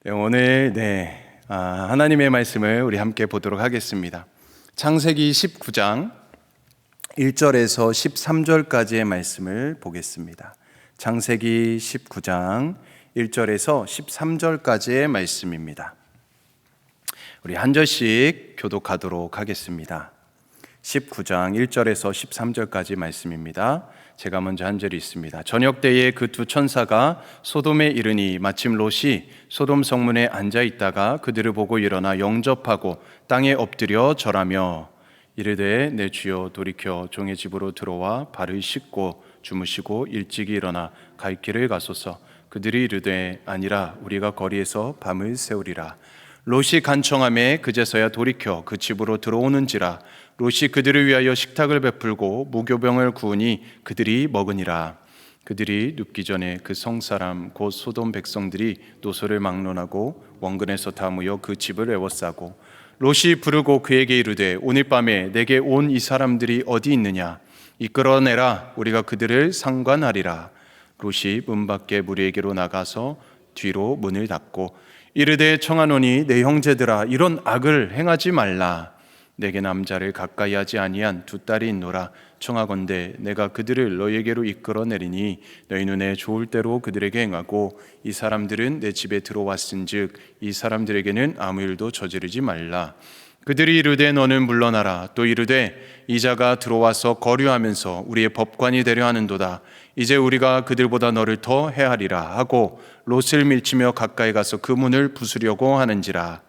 오늘 하나님의 말씀을 우리 함께 보도록 하겠습니다. 창세기 19장 1절에서 13절까지의 말씀을 보겠습니다. 창세기 19장 1절에서 13절까지의 말씀입니다. 우리 한 절씩 교독하도록 하겠습니다. 19장 1절에서 13절까지 말씀입니다. 제가 먼저 한 절이 있습니다. 저녁 때에 그 두 천사가 소돔에 이르니 마침 롯이 소돔 성문에 앉아 있다가 그들을 보고 일어나 영접하고 땅에 엎드려 절하며 이르되 내 주여 돌이켜 종의 집으로 들어와 발을 씻고 주무시고 일찍이 일어나 갈 길을 가소서. 그들이 이르되 아니라 우리가 거리에서 밤을 새우리라. 롯이 간청하매 그제서야 돌이켜 그 집으로 들어오는지라. 롯이 그들을 위하여 식탁을 베풀고 무교병을 구우니 그들이 먹으니라. 그들이 눕기 전에 그 성사람 곧 소돔 백성들이 노소를 막론하고 원근에서 다 모여 그 집을 에워싸고 롯이 부르고 그에게 이르되 오늘 밤에 내게 온 이 사람들이 어디 있느냐 이끌어내라. 우리가 그들을 상관하리라. 롯이 문 밖에 무리에게로 나가서 뒤로 문을 닫고 이르되 청하노니 내 형제들아 이런 악을 행하지 말라. 내게 남자를 가까이 하지 아니한 두 딸이 있노라. 청하건대 내가 그들을 너희에게로 이끌어내리니 너희 눈에 좋을 대로 그들에게 행하고 이 사람들은 내 집에 들어왔은즉 이 사람들에게는 아무 일도 저지르지 말라. 그들이 이르되 너는 물러나라. 또 이르되 이자가 들어와서 거류하면서 우리의 법관이 되려 하는도다. 이제 우리가 그들보다 너를 더 해하리라 하고 롯을 밀치며 가까이 가서 그 문을 부수려고 하는지라.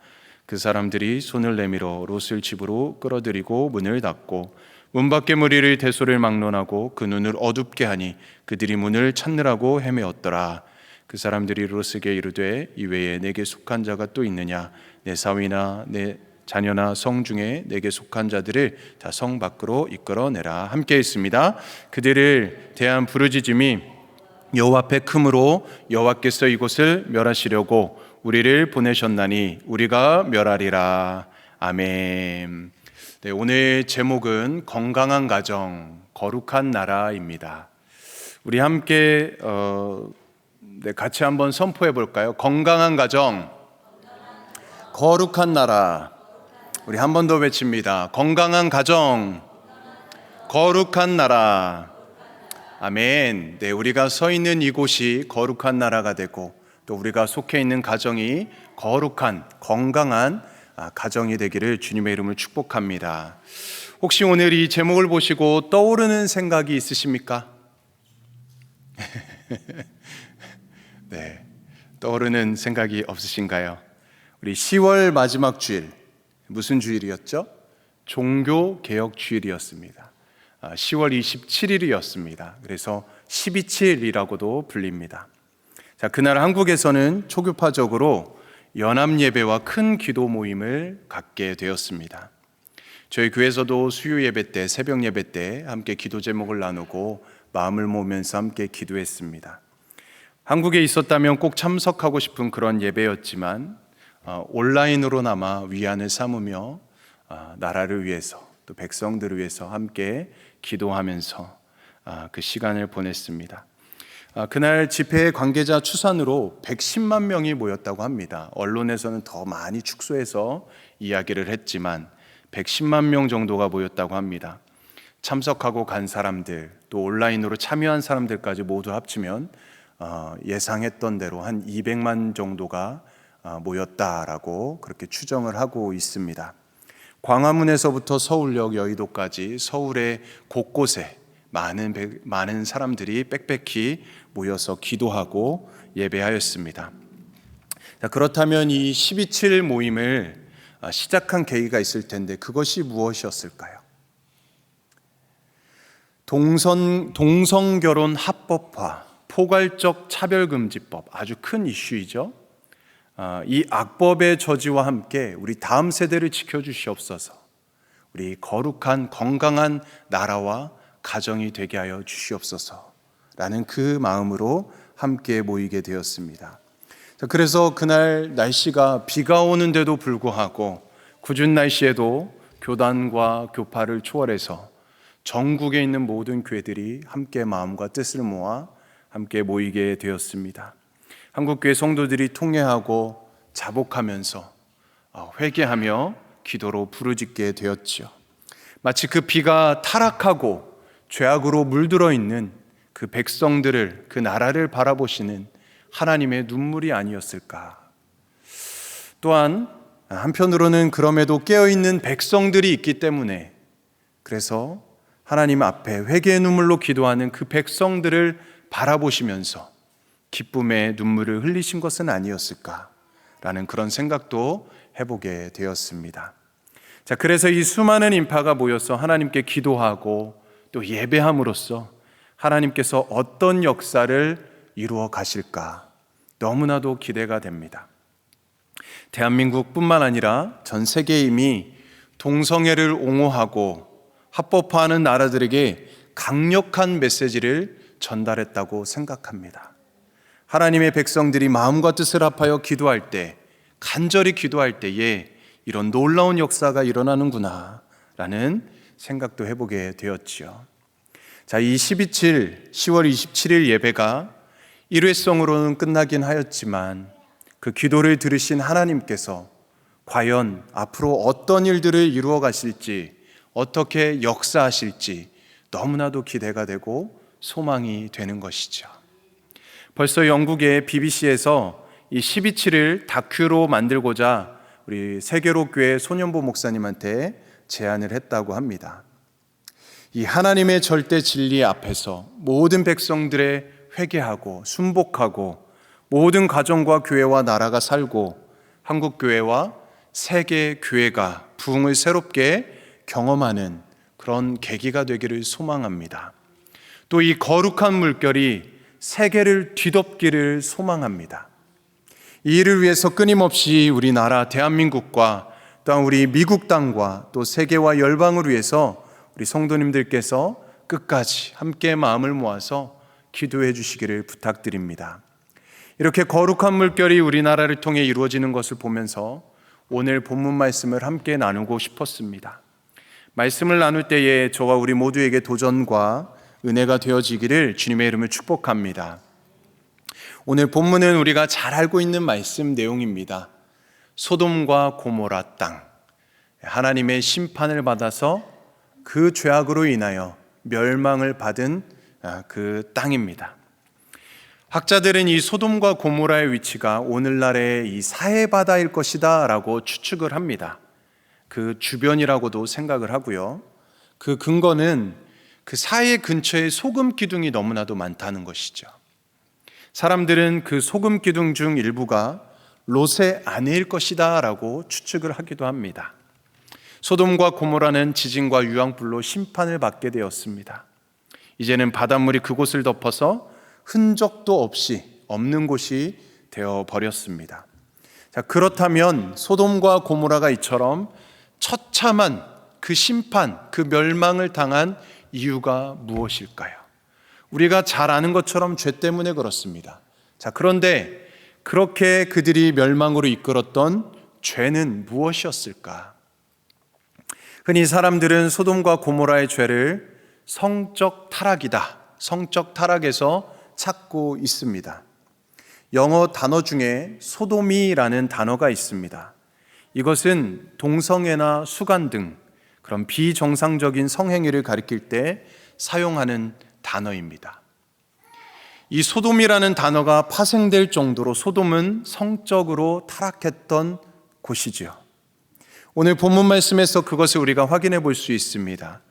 그 사람들이 손을 내밀어 롯을 집으로 끌어들이고 문을 닫고 문 밖에 무리를 대소를 막론하고 그 눈을 어둡게 하니 그들이 문을 찾느라고 헤매었더라. 그 사람들이 롯에게 이르되 이외에 내게 속한 자가 또 있느냐? 내 사위나 내 자녀나 성 중에 내게 속한 자들을 다 성 밖으로 이끌어내라. 함께 있습니다. 그들을 대한 부르짖음이 여호와 앞에 크므로 여호와께서 이곳을 멸하시려고 우리를 보내셨나니 우리가 멸하리라. 아멘. 네, 오늘 제목은 건강한 가정, 거룩한 나라입니다. 우리 함께 같이 한번 선포해 볼까요? 건강한 가정, 거룩한 나라. 우리 한 번 더 외칩니다. 건강한 가정, 거룩한 나라. 아멘. 네, 우리가 서 있는 이곳이 거룩한 나라가 되고 또 우리가 속해 있는 가정이 거룩한, 건강한 가정이 되기를 주님의 이름을 축복합니다. 혹시 오늘 이 제목을 보시고 떠오르는 생각이 있으십니까? 네, 떠오르는 생각이 없으신가요? 우리 10월 마지막 주일, 무슨 주일이었죠? 종교개혁 주일이었습니다. 10월 27일이었습니다. 그래서 12.7이라고도 불립니다. 자, 그날 한국에서는 초교파적으로 연합예배와 큰 기도 모임을 갖게 되었습니다. 저희 교회에서도 수요 예배 때, 새벽 예배 때 함께 기도 제목을 나누고 마음을 모으면서 함께 기도했습니다. 한국에 있었다면 꼭 참석하고 싶은 그런 예배였지만 온라인으로나마 위안을 삼으며 나라를 위해서 또 백성들을 위해서 함께 기도하면서 그 시간을 보냈습니다. 그날 집회 관계자 추산으로 110만 명이 모였다고 합니다. 언론에서는 더 많이 축소해서 이야기를 했지만 110만 명 정도가 모였다고 합니다. 참석하고 간 사람들, 또 온라인으로 참여한 사람들까지 모두 합치면 예상했던 대로 한 200만 정도가 모였다라고 그렇게 추정을 하고 있습니다. 광화문에서부터 서울역, 여의도까지 서울의 곳곳에 많은 사람들이 빽빽히 모여서 기도하고 예배하였습니다. 자, 그렇다면 이 12.7 모임을 시작한 계기가 있을 텐데 그것이 무엇이었을까요? 동성결혼 합법화, 포괄적 차별금지법, 아주 큰 이슈이죠. 이 악법의 저지와 함께 우리 다음 세대를 지켜주시옵소서. 우리 거룩한 건강한 나라와 가정이 되게 하여 주시옵소서라는 그 마음으로 함께 모이게 되었습니다. 그래서 그날 날씨가 비가 오는데도 불구하고 궂은 날씨에도 교단과 교파를 초월해서 전국에 있는 모든 교회들이 함께 마음과 뜻을 모아 함께 모이게 되었습니다. 한국교회 성도들이 통회하고 자복하면서 회개하며 기도로 부르짖게 되었지요. 마치 그 비가 타락하고 죄악으로 물들어 있는 그 백성들을, 그 나라를 바라보시는 하나님의 눈물이 아니었을까. 또한 한편으로는 그럼에도 깨어있는 백성들이 있기 때문에, 그래서 하나님 앞에 회개의 눈물로 기도하는 그 백성들을 바라보시면서 기쁨의 눈물을 흘리신 것은 아니었을까라는 그런 생각도 해보게 되었습니다. 자, 그래서 이 수많은 인파가 모여서 하나님께 기도하고 또 예배함으로써 하나님께서 어떤 역사를 이루어 가실까 너무나도 기대가 됩니다. 대한민국뿐만 아니라 전 세계에 이미 동성애를 옹호하고 합법화하는 나라들에게 강력한 메시지를 전달했다고 생각합니다. 하나님의 백성들이 마음과 뜻을 합하여 기도할 때, 간절히 기도할 때에 이런 놀라운 역사가 일어나는구나 라는 생각도 해보게 되었지요. 자, 이 10.27, 10월 27일 예배가 일회성으로는 끝나긴 하였지만 그 기도를 들으신 하나님께서 과연 앞으로 어떤 일들을 이루어 가실지, 어떻게 역사하실지 너무나도 기대가 되고 소망이 되는 것이죠. 벌써 영국의 BBC에서 이 10.27을 다큐로 만들고자 우리 세계로교회 소년보 목사님한테 제안을 했다고 합니다. 이 하나님의 절대 진리 앞에서 모든 백성들의 회개하고 순복하고 모든 가정과 교회와 나라가 살고 한국 교회와 세계 교회가 부흥을 새롭게 경험하는 그런 계기가 되기를 소망합니다. 또 이 거룩한 물결이 세계를 뒤덮기를 소망합니다. 이 일을 위해서 끊임없이 우리나라 대한민국과 또한 우리 미국 땅과 또 세계와 열방을 위해서 우리 성도님들께서 끝까지 함께 마음을 모아서 기도해 주시기를 부탁드립니다. 이렇게 거룩한 물결이 우리나라를 통해 이루어지는 것을 보면서 오늘 본문 말씀을 함께 나누고 싶었습니다. 말씀을 나눌 때에 저와 우리 모두에게 도전과 은혜가 되어지기를 주님의 이름을 축복합니다. 오늘 본문은 우리가 잘 알고 있는 말씀 내용입니다. 소돔과 고모라 땅, 하나님의 심판을 받아서 그 죄악으로 인하여 멸망을 받은 그 땅입니다. 학자들은 이 소돔과 고모라의 위치가 오늘날의 이 사해바다일 것이다 라고 추측을 합니다. 그 주변이라고도 생각을 하고요. 그 근거는 그 사해 근처에 소금 기둥이 너무나도 많다는 것이죠. 사람들은 그 소금 기둥 중 일부가 롯의 아내일 것이다 라고 추측을 하기도 합니다. 소돔과 고모라는 지진과 유황불로 심판을 받게 되었습니다. 이제는 바닷물이 그곳을 덮어서 흔적도 없이 없는 곳이 되어버렸습니다. 자, 그렇다면 소돔과 고모라가 이처럼 처참한 그 심판, 그 멸망을 당한 이유가 무엇일까요? 우리가 잘 아는 것처럼 죄 때문에 그렇습니다. 자, 그런데 그렇게 그들이 멸망으로 이끌었던 죄는 무엇이었을까? 흔히 사람들은 소돔과 고모라의 죄를 성적 타락이다, 성적 타락에서 찾고 있습니다. 영어 단어 중에 소돔이라는 단어가 있습니다. 이것은 동성애나 수간 등 그런 비정상적인 성행위를 가리킬 때 사용하는 단어입니다. 이 소돔이라는 단어가 파생될 정도로 소돔은 성적으로 타락했던 곳이지요. 오늘 본문 말씀에서 그것을 우리가 확인해 볼 수 있습니다.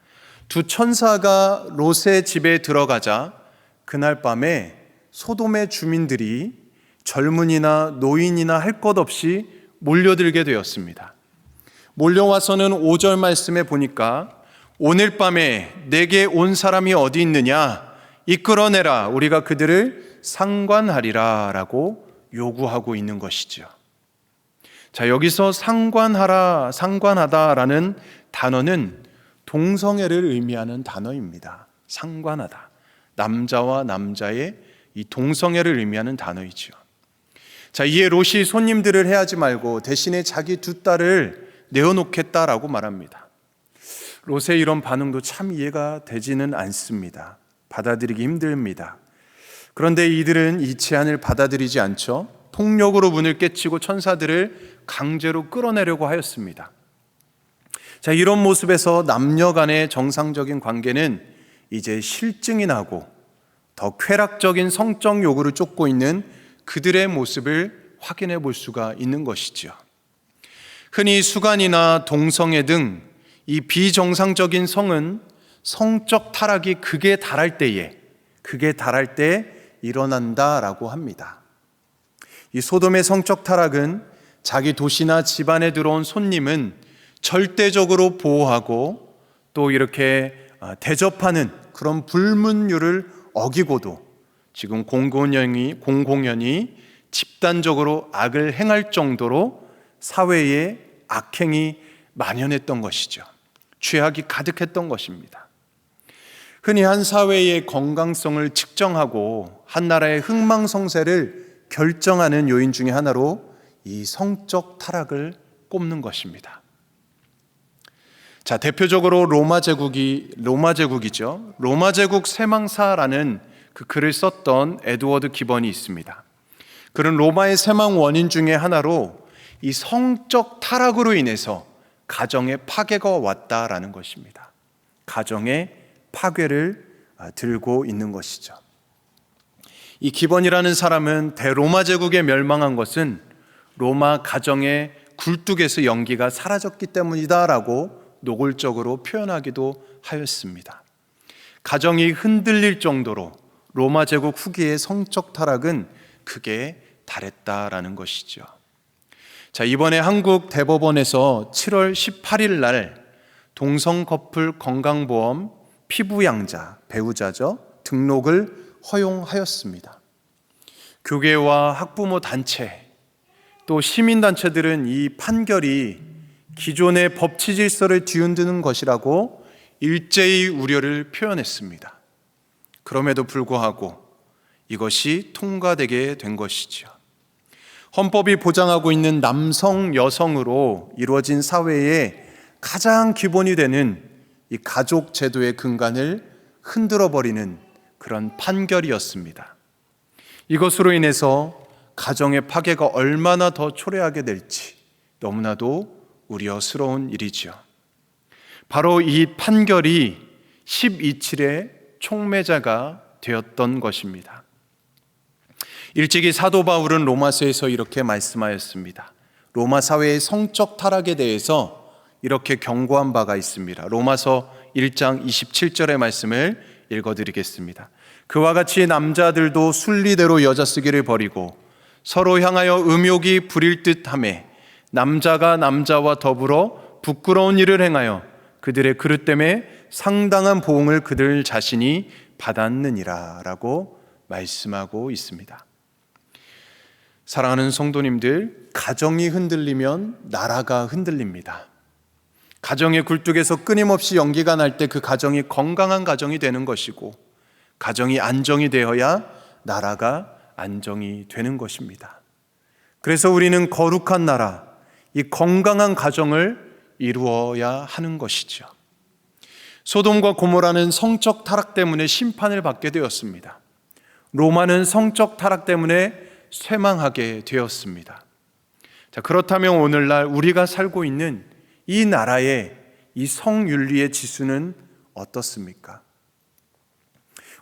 두 천사가 롯의 집에 들어가자 그날 밤에 소돔의 주민들이 젊은이나 노인이나 할 것 없이 몰려들게 되었습니다. 몰려와서는 5절 말씀에 보니까 오늘 밤에 내게 온 사람이 어디 있느냐 이끌어내라 우리가 그들을 상관하리라 라고 요구하고 있는 것이죠. 자, 여기서 상관하라, 상관하다라는 단어는 동성애를 의미하는 단어입니다. 상관하다. 남자와 남자의 이 동성애를 의미하는 단어이죠. 자, 이에 롯이 손님들을 해하지 말고 대신에 자기 두 딸을 내어놓겠다라고 말합니다. 롯의 이런 반응도 참 이해가 되지는 않습니다. 받아들이기 힘듭니다. 그런데 이들은 이 제안을 받아들이지 않죠. 폭력으로 문을 깨치고 천사들을 강제로 끌어내려고 하였습니다. 자, 이런 모습에서 남녀 간의 정상적인 관계는 이제 실증이 나고 더 쾌락적인 성적 요구를 쫓고 있는 그들의 모습을 확인해 볼 수가 있는 것이죠. 흔히 수간이나 동성애 등 이 비정상적인 성은 성적 타락이 극에 달할 때 일어난다라고 합니다. 이 소돔의 성적 타락은 자기 도시나 집안에 들어온 손님은 절대적으로 보호하고 또 이렇게 대접하는 그런 불문율을 어기고도 지금 공공연히 집단적으로 악을 행할 정도로 사회에 악행이 만연했던 것이죠. 죄악이 가득했던 것입니다. 흔히 한 사회의 건강성을 측정하고 한 나라의 흥망성쇠를 결정하는 요인 중에 하나로 이 성적 타락을 꼽는 것입니다. 자, 대표적으로 로마 제국이죠. 로마 제국 쇠망사라는 그 글을 썼던 에드워드 기번이 있습니다. 그는 로마의 쇠망 원인 중에 하나로 이 성적 타락으로 인해서 가정의 파괴가 왔다라는 것입니다. 가정의 파괴를 들고 있는 것이죠. 이 기번이라는 사람은 대로마 제국에 멸망한 것은 로마 가정의 굴뚝에서 연기가 사라졌기 때문이다라고 노골적으로 표현하기도 하였습니다. 가정이 흔들릴 정도로 로마 제국 후기의 성적 타락은 극에 달했다라는 것이죠. 자, 이번에 한국 대법원에서 7월 18일 날 동성 커플 건강보험 피부양자, 배우자죠, 등록을 허용하였습니다. 교계와 학부모 단체 또 시민단체들은 이 판결이 기존의 법치 질서를 뒤흔드는 것이라고 일제히 우려를 표현했습니다. 그럼에도 불구하고 이것이 통과되게 된 것이죠. 헌법이 보장하고 있는 남성, 여성으로 이루어진 사회의 가장 기본이 되는 이 가족 제도의 근간을 흔들어버리는 그런 판결이었습니다. 이것으로 인해서 가정의 파괴가 얼마나 더 초래하게 될지 너무나도 우려스러운 일이죠. 바로 이 판결이 12.7의 촉매자가 되었던 것입니다. 일찍이 사도 바울은 로마서에서 이렇게 말씀하였습니다. 로마 사회의 성적 타락에 대해서 이렇게 경고한 바가 있습니다. 로마서 1장 27절의 말씀을 읽어드리겠습니다. 그와 같이 남자들도 순리대로 여자 쓰기를 버리고 서로 향하여 음욕이 부릴 듯하며 남자가 남자와 더불어 부끄러운 일을 행하여 그들의 그릇 때문에 상당한 보응을 그들 자신이 받았느니라 라고 말씀하고 있습니다. 사랑하는 성도님들, 가정이 흔들리면 나라가 흔들립니다. 가정의 굴뚝에서 끊임없이 연기가 날 때 그 가정이 건강한 가정이 되는 것이고 가정이 안정이 되어야 나라가 안정이 되는 것입니다. 그래서 우리는 거룩한 나라, 이 건강한 가정을 이루어야 하는 것이죠. 소돔과 고모라는 성적 타락 때문에 심판을 받게 되었습니다. 로마는 성적 타락 때문에 쇠망하게 되었습니다. 자, 그렇다면 오늘날 우리가 살고 있는 이 나라의 이 성윤리의 지수는 어떻습니까?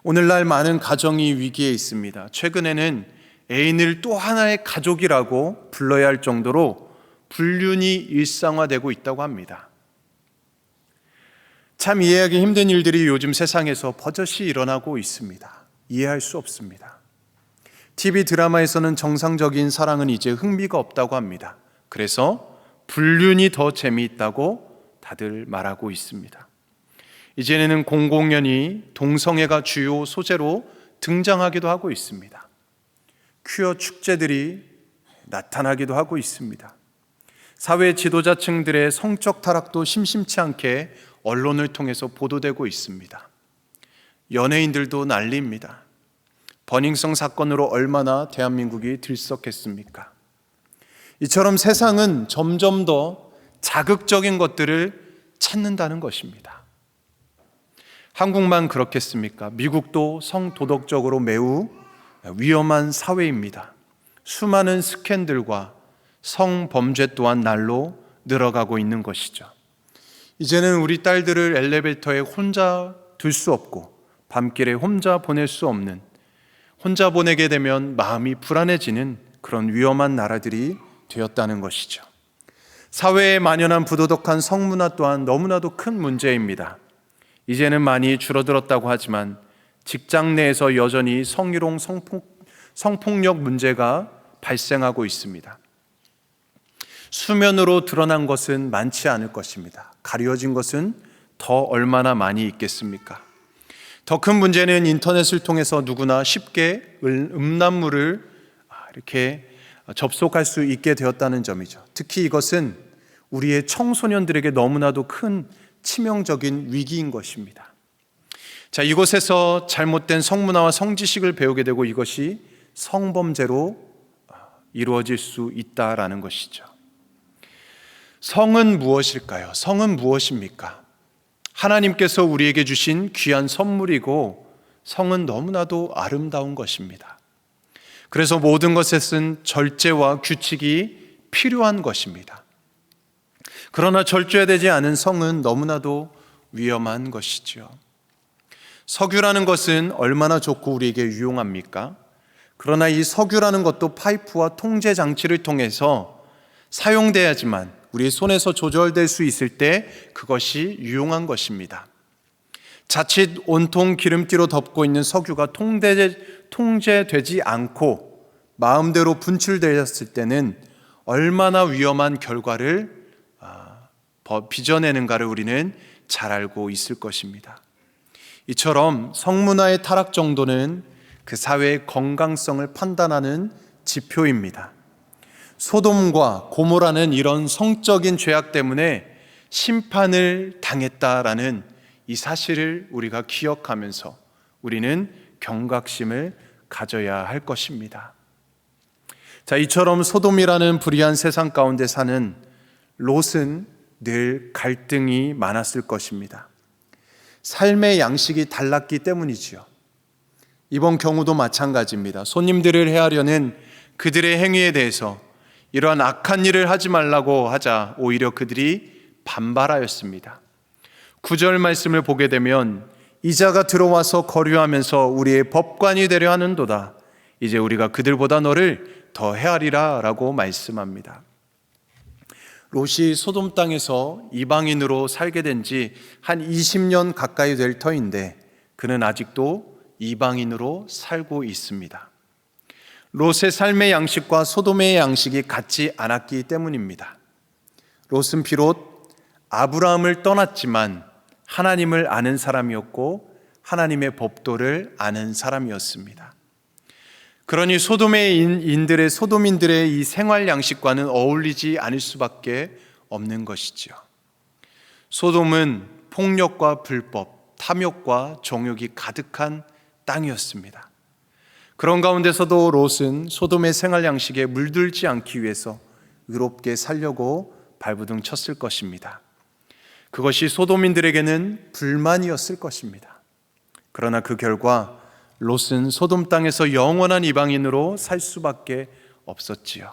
오늘날 많은 가정이 위기에 있습니다. 최근에는 애인을 또 하나의 가족이라고 불러야 할 정도로 불륜이 일상화되고 있다고 합니다. 참 이해하기 힘든 일들이 요즘 세상에서 버젓이 일어나고 있습니다. 이해할 수 없습니다. TV 드라마에서는 정상적인 사랑은 이제 흥미가 없다고 합니다. 그래서 불륜이 더 재미있다고 다들 말하고 있습니다. 이제는 공공연히 동성애가 주요 소재로 등장하기도 하고 있습니다. 퀴어 축제들이 나타나기도 하고 있습니다. 사회 지도자층들의 성적 타락도 심심치 않게 언론을 통해서 보도되고 있습니다. 연예인들도 난리입니다. 버닝썬 사건으로 얼마나 대한민국이 들썩했습니까? 이처럼 세상은 점점 더 자극적인 것들을 찾는다는 것입니다. 한국만 그렇겠습니까? 미국도 성도덕적으로 매우 위험한 사회입니다. 수많은 스캔들과 성범죄 또한 날로 늘어가고 있는 것이죠. 이제는 우리 딸들을 엘리베이터에 혼자 둘 수 없고 밤길에 혼자 보낼 수 없는, 혼자 보내게 되면 마음이 불안해지는 그런 위험한 나라들이 되었다는 것이죠. 사회에 만연한 부도덕한 성문화 또한 너무나도 큰 문제입니다. 이제는 많이 줄어들었다고 하지만 직장 내에서 여전히 성희롱, 성폭력 문제가 발생하고 있습니다. 수면으로 드러난 것은 많지 않을 것입니다. 가려진 것은 더 얼마나 많이 있겠습니까? 더 큰 문제는 인터넷을 통해서 누구나 쉽게 음란물을 이렇게 접속할 수 있게 되었다는 점이죠. 특히 이것은 우리의 청소년들에게 너무나도 큰 치명적인 위기인 것입니다. 자, 이곳에서 잘못된 성문화와 성지식을 배우게 되고 이것이 성범죄로 이루어질 수 있다라는 것이죠. 성은 무엇일까요? 성은 무엇입니까? 하나님께서 우리에게 주신 귀한 선물이고 성은 너무나도 아름다운 것입니다. 그래서 모든 것에는 절제와 규칙이 필요한 것입니다. 그러나 절제되지 않은 성은 너무나도 위험한 것이죠. 석유라는 것은 얼마나 좋고 우리에게 유용합니까? 그러나 이 석유라는 것도 파이프와 통제 장치를 통해서 사용돼야지만 우리 손에서 조절될 수 있을 때 그것이 유용한 것입니다. 자칫 온통 기름기로 덮고 있는 석유가 통제되지 않고 마음대로 분출되었을 때는 얼마나 위험한 결과를 빚어내는가를 우리는 잘 알고 있을 것입니다. 이처럼 성문화의 타락 정도는 그 사회의 건강성을 판단하는 지표입니다. 소돔과 고모라는 이런 성적인 죄악 때문에 심판을 당했다라는 이 사실을 우리가 기억하면서 우리는 경각심을 가져야 할 것입니다. 자, 이처럼 소돔이라는 불의한 세상 가운데 사는 롯은 늘 갈등이 많았을 것입니다. 삶의 양식이 달랐기 때문이지요. 이번 경우도 마찬가지입니다. 손님들을 해하려는 그들의 행위에 대해서 이러한 악한 일을 하지 말라고 하자 오히려 그들이 반발하였습니다. 9절 말씀을 보게 되면 이자가 들어와서 거류하면서 우리의 법관이 되려 하는도다. 이제 우리가 그들보다 너를 더 헤아리라 라고 말씀합니다. 롯이 소돔 땅에서 이방인으로 살게 된 지 한 20년 가까이 될 터인데 그는 아직도 이방인으로 살고 있습니다. 롯의 삶의 양식과 소돔의 양식이 같지 않았기 때문입니다. 롯은 비록 아브라함을 떠났지만 하나님을 아는 사람이었고 하나님의 법도를 아는 사람이었습니다. 그러니 소돔인들의 이 생활 양식과는 어울리지 않을 수밖에 없는 것이지요. 소돔은 폭력과 불법, 탐욕과 정욕이 가득한 땅이었습니다. 그런 가운데서도 롯은 소돔의 생활 양식에 물들지 않기 위해서 의롭게 살려고 발부둥 쳤을 것입니다. 그것이 소돔인들에게는 불만이었을 것입니다. 그러나 그 결과 롯은 소돔 땅에서 영원한 이방인으로 살 수밖에 없었지요.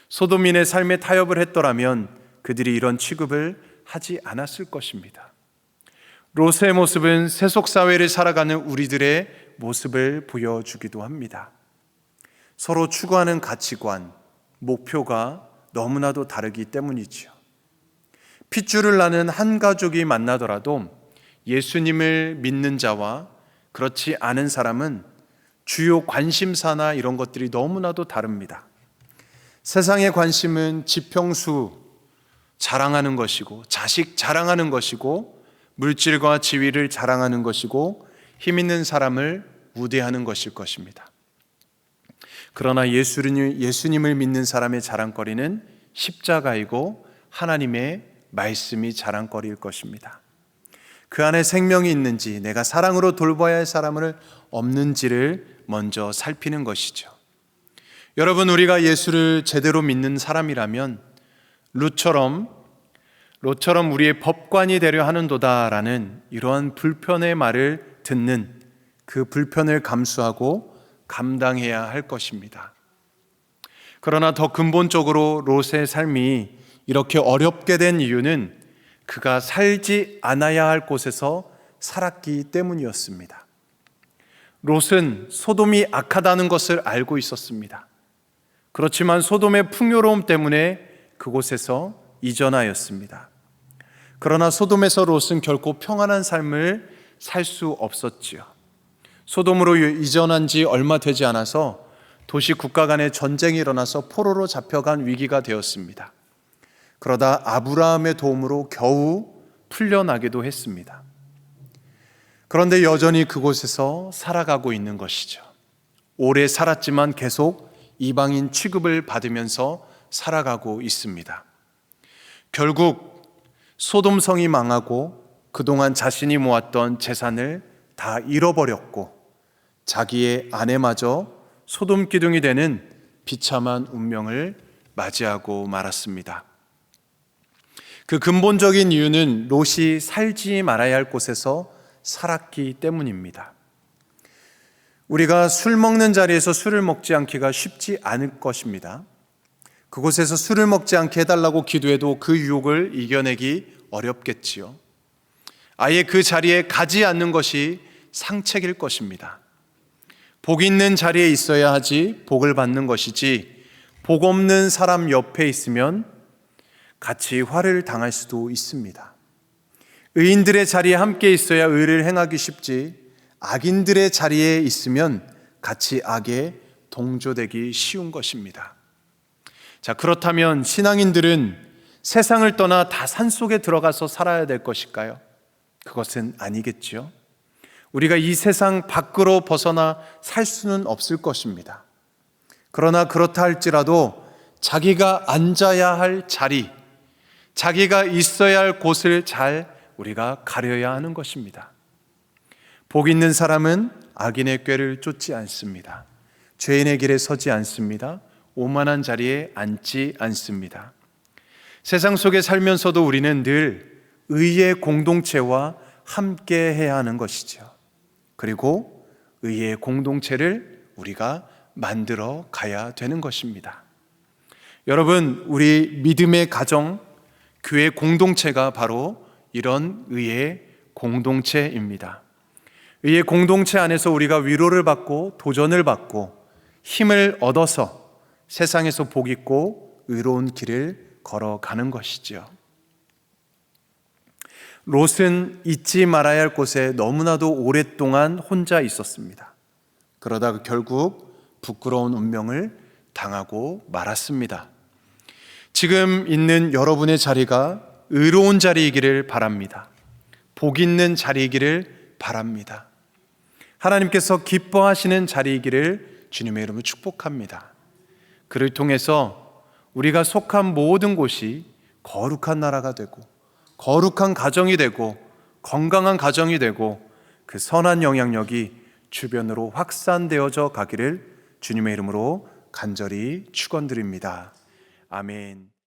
소돔인의 삶에 타협을 했더라면 그들이 이런 취급을 하지 않았을 것입니다. 롯의 모습은 세속사회를 살아가는 우리들의 모습을 보여주기도 합니다. 서로 추구하는 가치관, 목표가 너무나도 다르기 때문이지요. 핏줄을 나는 한 가족이 만나더라도 예수님을 믿는 자와 그렇지 않은 사람은 주요 관심사나 이런 것들이 너무나도 다릅니다. 세상의 관심은 지평수 자랑하는 것이고 자식 자랑하는 것이고 물질과 지위를 자랑하는 것이고 힘 있는 사람을 우대하는 것일 것입니다. 그러나 예수님을 믿는 사람의 자랑거리는 십자가이고 하나님의 말씀이 자랑거리일 것입니다. 그 안에 생명이 있는지 내가 사랑으로 돌봐야 할 사람을 없는지를 먼저 살피는 것이죠. 여러분, 우리가 예수를 제대로 믿는 사람이라면 롯처럼 우리의 법관이 되려 하는도다라는 이러한 불편의 말을 듣는 그 불편을 감수하고 감당해야 할 것입니다. 그러나 더 근본적으로 롯의 삶이 이렇게 어렵게 된 이유는 그가 살지 않아야 할 곳에서 살았기 때문이었습니다. 롯은 소돔이 악하다는 것을 알고 있었습니다. 그렇지만 소돔의 풍요로움 때문에 그곳에서 이전하였습니다. 그러나 소돔에서 롯은 결코 평안한 삶을 살 수 없었지요. 소돔으로 이전한 지 얼마 되지 않아서 도시 국가 간의 전쟁이 일어나서 포로로 잡혀간 위기가 되었습니다. 그러다 아브라함의 도움으로 겨우 풀려나기도 했습니다. 그런데 여전히 그곳에서 살아가고 있는 것이죠. 오래 살았지만 계속 이방인 취급을 받으면서 살아가고 있습니다. 결국 소돔성이 망하고 그동안 자신이 모았던 재산을 다 잃어버렸고 자기의 아내마저 소돔 기둥이 되는 비참한 운명을 맞이하고 말았습니다. 그 근본적인 이유는 롯이 살지 말아야 할 곳에서 살았기 때문입니다. 우리가 술 먹는 자리에서 술을 먹지 않기가 쉽지 않을 것입니다. 그곳에서 술을 먹지 않게 해달라고 기도해도 그 유혹을 이겨내기 어렵겠지요. 아예 그 자리에 가지 않는 것이 상책일 것입니다. 복 있는 자리에 있어야 하지 복을 받는 것이지, 복 없는 사람 옆에 있으면 같이 화를 당할 수도 있습니다. 의인들의 자리에 함께 있어야 의를 행하기 쉽지, 악인들의 자리에 있으면 같이 악에 동조되기 쉬운 것입니다. 자, 그렇다면 신앙인들은 세상을 떠나 다 산속에 들어가서 살아야 될 것일까요? 그것은 아니겠지요. 우리가 이 세상 밖으로 벗어나 살 수는 없을 것입니다. 그러나 그렇다 할지라도 자기가 앉아야 할 자리, 자기가 있어야 할 곳을 잘 우리가 가려야 하는 것입니다. 복 있는 사람은 악인의 꾀를 쫓지 않습니다. 죄인의 길에 서지 않습니다. 오만한 자리에 앉지 않습니다. 세상 속에 살면서도 우리는 늘 의의 공동체와 함께 해야 하는 것이죠. 그리고 의의 공동체를 우리가 만들어 가야 되는 것입니다. 여러분, 우리 믿음의 가정, 교회 공동체가 바로 이런 의의 공동체입니다. 의의 공동체 안에서 우리가 위로를 받고 도전을 받고 힘을 얻어서 세상에서 복 있고 의로운 길을 걸어가는 것이지요. 롯은 잊지 말아야 할 곳에 너무나도 오랫동안 혼자 있었습니다. 그러다가 결국 부끄러운 운명을 당하고 말았습니다. 지금 있는 여러분의 자리가 의로운 자리이기를 바랍니다. 복 있는 자리이기를 바랍니다. 하나님께서 기뻐하시는 자리이기를 주님의 이름으로 축복합니다. 그를 통해서 우리가 속한 모든 곳이 거룩한 나라가 되고 거룩한 가정이 되고 건강한 가정이 되고 그 선한 영향력이 주변으로 확산되어져 가기를 주님의 이름으로 간절히 축원드립니다. 아멘.